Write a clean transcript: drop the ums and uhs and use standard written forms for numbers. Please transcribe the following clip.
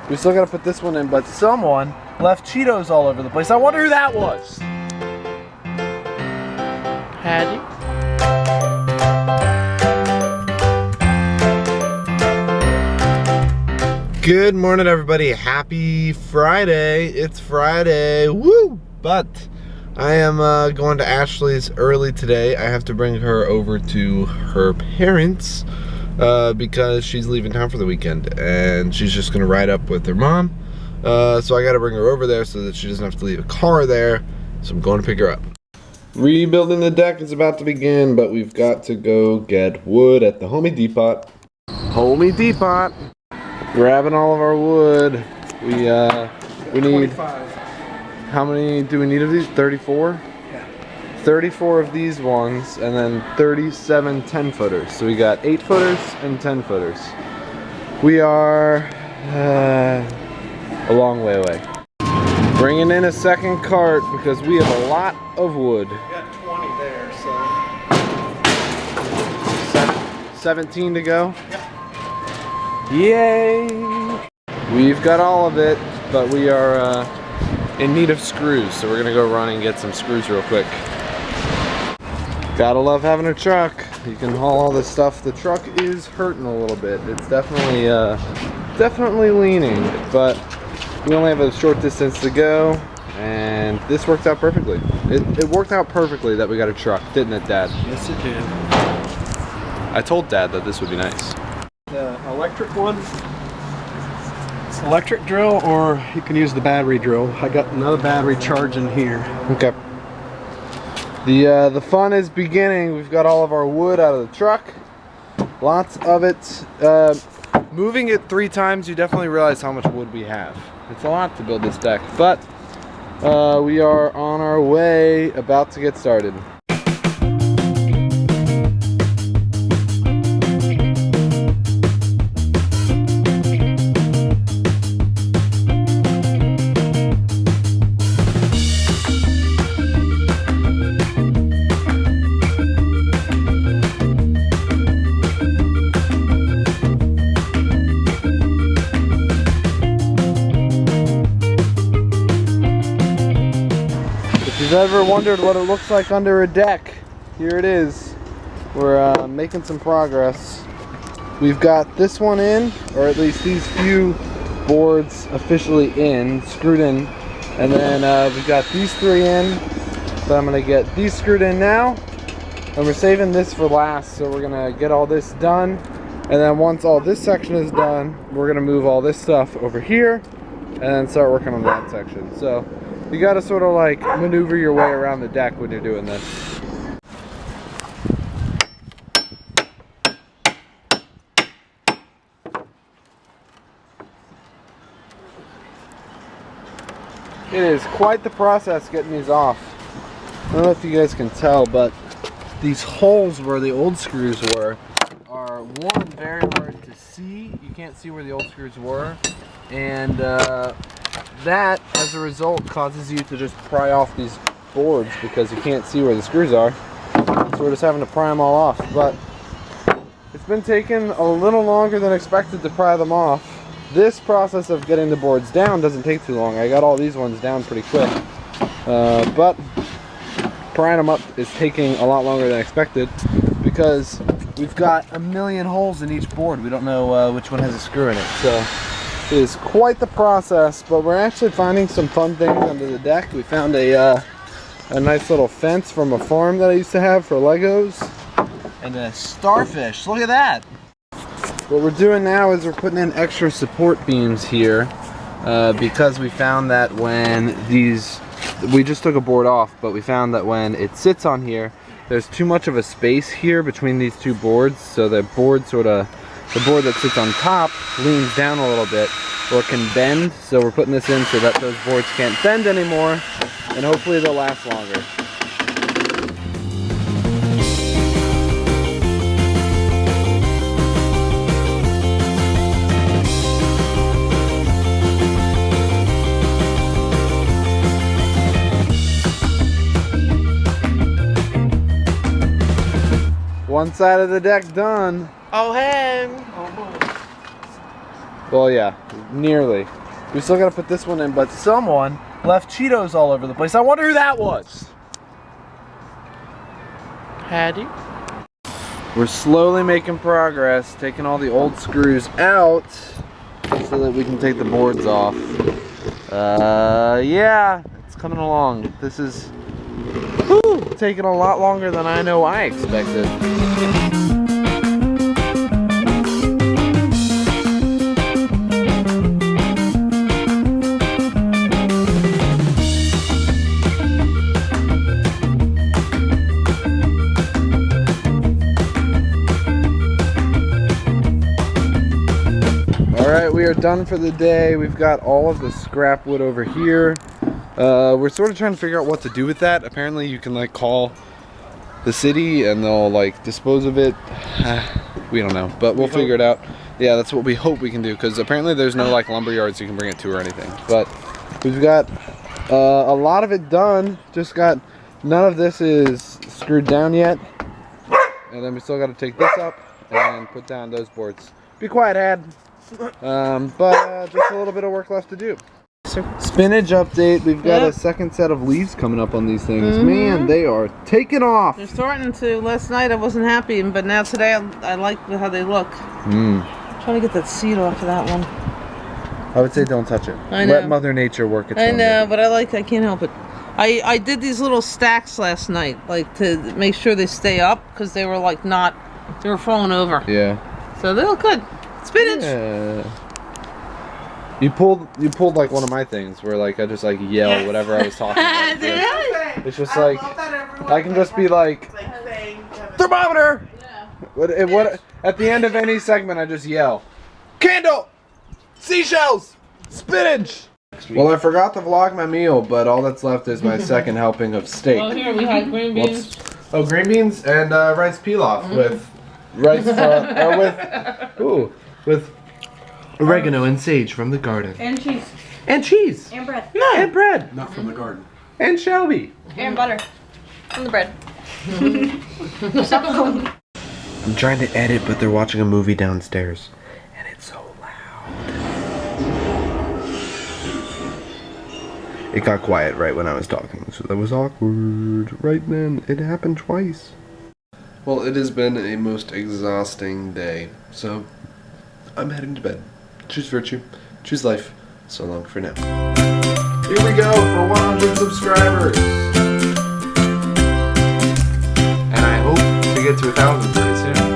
We still gotta put this one in, but someone left Cheetos all over the place. I wonder who that was. Hattie? Good morning, everybody. Happy Friday. It's Friday. Woo! But I am going to Ashley's early today. I have to bring her over to her parents because she's leaving town for the weekend and she's just gonna ride up with her mom. So I gotta bring her over there so that she doesn't have to leave a car there. So I'm going to pick her up. Rebuilding the deck is about to begin, but we've got to go get wood at the Home Depot. Home Depot. Grabbing all of our wood. We need 25. How many do we need of these? 34? Yeah. 34 of these ones, and then 37 10-footers. So we got 8-footers and 10-footers. We are a long way away. Bringing in a second cart because we have a lot of wood. We got 20 there, so 17 to go. Yep. Yay! We've got all of it, but we are in need of screws, so we're gonna go run and get some screws real quick. Gotta love having a truck. You can haul all this stuff. The truck is hurting a little bit. It's definitely leaning, but we only have a short distance to go, and this worked out perfectly. It worked out perfectly that we got a truck, didn't it, Dad? yes it did. I told Dad that this would be nice. The electric one, it's electric drill, or you can use the battery drill. I got another battery charging here. Okay. The fun is beginning. We've got all of our wood out of the truck. Lots of it. Moving it 3 times, you definitely realize how much wood we have. It's a lot to build this deck, but we are on our way, about to get started. If you've ever wondered what it looks like under a deck, here it is. We're making some progress. We've got this one in, or at least these few boards officially in, screwed in, and then we've got these 3 in, but I'm gonna get these screwed in now, and we're saving this for last, so we're gonna get all this done, and then once all this section is done, we're gonna move all this stuff over here, and then start working on that section. So you gotta sort of like maneuver your way around the deck when you're doing this. It is quite the process getting these off. I don't know if you guys can tell, but these holes where the old screws were are, one, very hard to see. You can't see where the old screws were, and that, as a result, causes you to just pry off these boards because you can't see where the screws are. So we're just having to pry them all off. But it's been taking a little longer than expected to pry them off. This process of getting the boards down doesn't take too long. I got all these ones down pretty quick. But prying them up is taking a lot longer than expected because we've got a million holes in each board. We don't know which one has a screw in it. So it is quite the process, but we're actually finding some fun things under the deck. We found a nice little fence from a farm that I used to have for Legos, and a starfish. Look at that! What we're doing now is we're putting in extra support beams here because we found that when we just took a board off, but we found that when it sits on here, there's too much of a space here between these 2 boards, so the board that sits on top leans down a little bit, or can bend. So we're putting this in so that those boards can't bend anymore, and hopefully they'll last longer. One side of the deck done. Oh, hey. Oh, boy. Well, yeah, nearly. We still gotta put this one in, but someone left Cheetos all over the place. I wonder who that was. Hattie? We're slowly making progress, taking all the old screws out so that we can take the boards off. Yeah, it's coming along. This is taking a lot longer than I know I expected. Alright, we are done for the day. We've got all of the scrap wood over here. We're sort of trying to figure out what to do with that. Apparently you can like call the city and they'll like dispose of it. We don't know, but we'll figure it out. Yeah, that's what we hope we can do, because apparently there's no like lumber yards you can bring it to or anything. But we've got a lot of it done. Just got, none of this is screwed down yet. And then we still got to take this up and put down those boards. Be quiet, Ad. But just a little bit of work left to do. Spinach update. We've got a second set of leaves coming up on these things. Man, they are taking off. They're starting to. Last night I wasn't happy, but now today I like how they look. I'm trying to get that seed off of that one. I would say don't touch it. I know. Let Mother Nature work its I own know, way. but I can't help it. I did these little stacks last night, like to make sure they stay up, because they were like they were falling over. Yeah. So they look good. Spinach. Yeah. You pulled like one of my things where like I just like yell whatever I was talking about. It's just like I can just be like thermometer. What at the end of any segment I just yell candle, seashells, spinach. Well, I forgot to vlog my meal, but all that's left is my second helping of steak. Oh, here we had green beans. Oh, green beans and rice pilaf with rice with oregano and sage from the garden. And cheese. And cheese. And bread. No. And bread. Not from the garden. And Shelby. And butter. From the bread. I'm trying to edit, but they're watching a movie downstairs. And it's so loud. It got quiet right when I was talking, so that was awkward. Right then, it happened twice. Well, it has been a most exhausting day, so I'm heading to bed. Choose virtue, choose life. So long for now. Here we go for 100 subscribers. And I hope to get to 1,000 pretty soon.